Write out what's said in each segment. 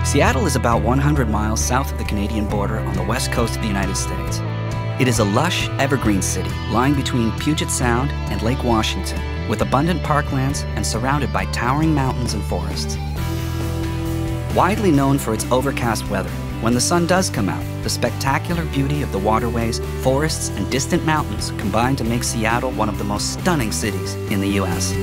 Seattle is about 100 miles south of the Canadian border on the west coast of the United States. It is a lush, evergreen city lying between Puget Sound and Lake Washington, with abundant parklands and surrounded by towering mountains and forests. Widely known for its overcast weather, when the sun does come out, the spectacular beauty of the waterways, forests, and distant mountains combine to make Seattle one of the most stunning cities in the U.S.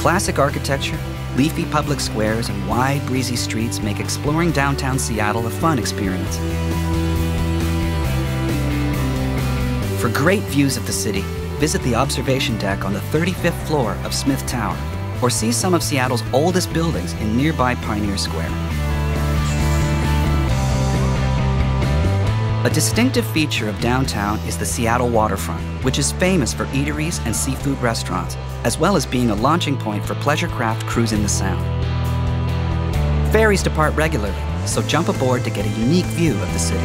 Classic architecture, leafy public squares, and wide, breezy streets make exploring downtown Seattle a fun experience. For great views of the city, visit the observation deck on the 35th floor of Smith Tower, or see some of Seattle's oldest buildings in nearby Pioneer Square. A distinctive feature of downtown is the Seattle waterfront, which is famous for eateries and seafood restaurants, as well as being a launching point for pleasure craft cruising the Sound. Ferries depart regularly, so jump aboard to get a unique view of the city.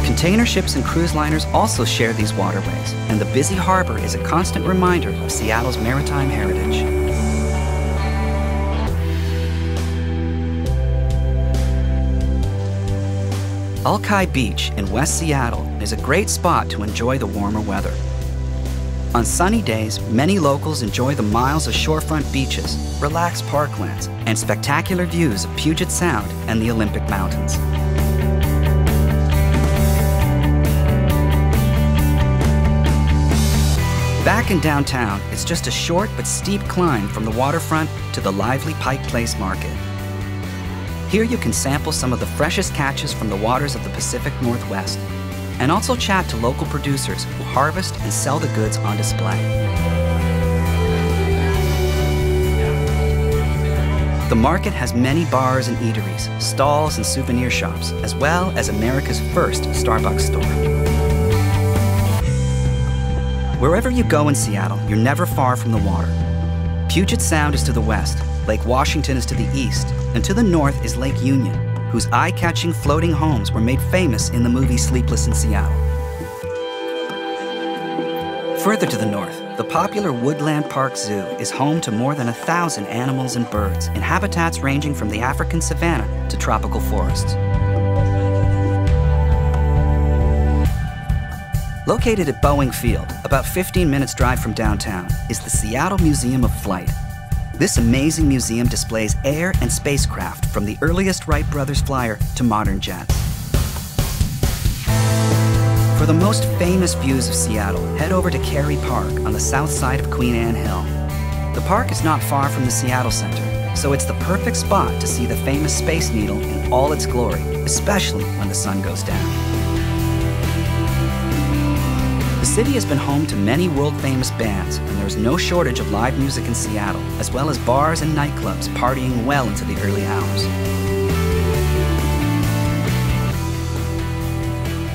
Container ships and cruise liners also share these waterways, and the busy harbor is a constant reminder of Seattle's maritime heritage. Alki Beach in West Seattle is a great spot to enjoy the warmer weather. On sunny days, many locals enjoy the miles of shorefront beaches, relaxed parklands, and spectacular views of Puget Sound and the Olympic Mountains. Back in downtown, it's just a short but steep climb from the waterfront to the lively Pike Place Market. Here you can sample some of the freshest catches from the waters of the Pacific Northwest, and also chat to local producers who harvest and sell the goods on display. The market has many bars and eateries, stalls and souvenir shops, as well as America's first Starbucks store. Wherever you go in Seattle, you're never far from the water. Puget Sound is to the west, Lake Washington is to the east, and to the north is Lake Union, whose eye-catching floating homes were made famous in the movie Sleepless in Seattle. Further to the north, the popular Woodland Park Zoo is home to more than 1,000 animals and birds in habitats ranging from the African savanna to tropical forests. Located at Boeing Field, about 15 minutes drive from downtown, is the Seattle Museum of Flight. This amazing museum displays air and spacecraft from the earliest Wright brothers flyer to modern jets. For the most famous views of Seattle, head over to Carey Park on the south side of Queen Anne Hill. The park is not far from the Seattle Center, so it's the perfect spot to see the famous Space Needle in all its glory, especially when the sun goes down. The city has been home to many world-famous bands, and there's no shortage of live music in Seattle, as well as bars and nightclubs partying well into the early hours.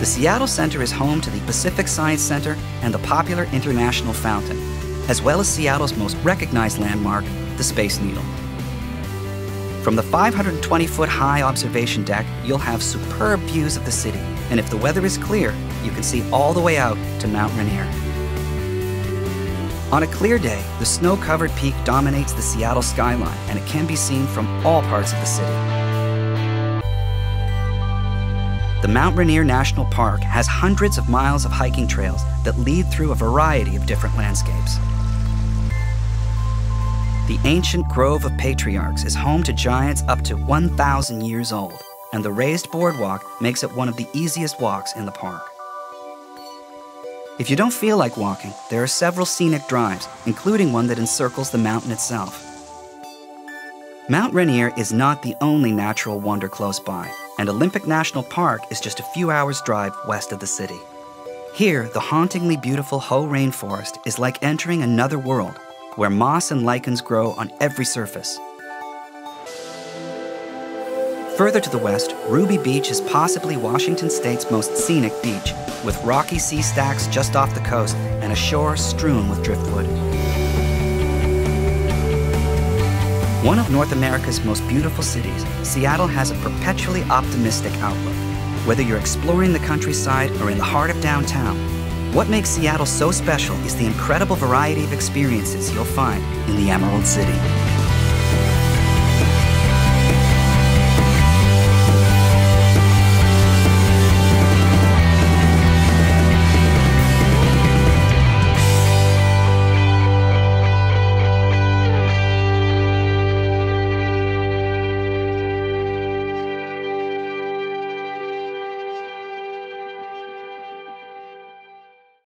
The Seattle Center is home to the Pacific Science Center and the popular International Fountain, as well as Seattle's most recognized landmark, the Space Needle. From the 520-foot-high observation deck, you'll have superb views of the city, and if the weather is clear, you can see all the way out to Mount Rainier. On a clear day, the snow-covered peak dominates the Seattle skyline, and it can be seen from all parts of the city. The Mount Rainier National Park has hundreds of miles of hiking trails that lead through a variety of different landscapes. The ancient Grove of Patriarchs is home to giants up to 1,000 years old, and the raised boardwalk makes it one of the easiest walks in the park. If you don't feel like walking, there are several scenic drives, including one that encircles the mountain itself. Mount Rainier is not the only natural wonder close by, and Olympic National Park is just a few hours' drive west of the city. Here, the hauntingly beautiful Hoh Rainforest is like entering another world, where moss and lichens grow on every surface. Further to the west, Ruby Beach is possibly Washington State's most scenic beach, with rocky sea stacks just off the coast and a shore strewn with driftwood. One of North America's most beautiful cities, Seattle has a perpetually optimistic outlook. Whether you're exploring the countryside or in the heart of downtown, What makes Seattle so special is the incredible variety of experiences you'll find in the Emerald City.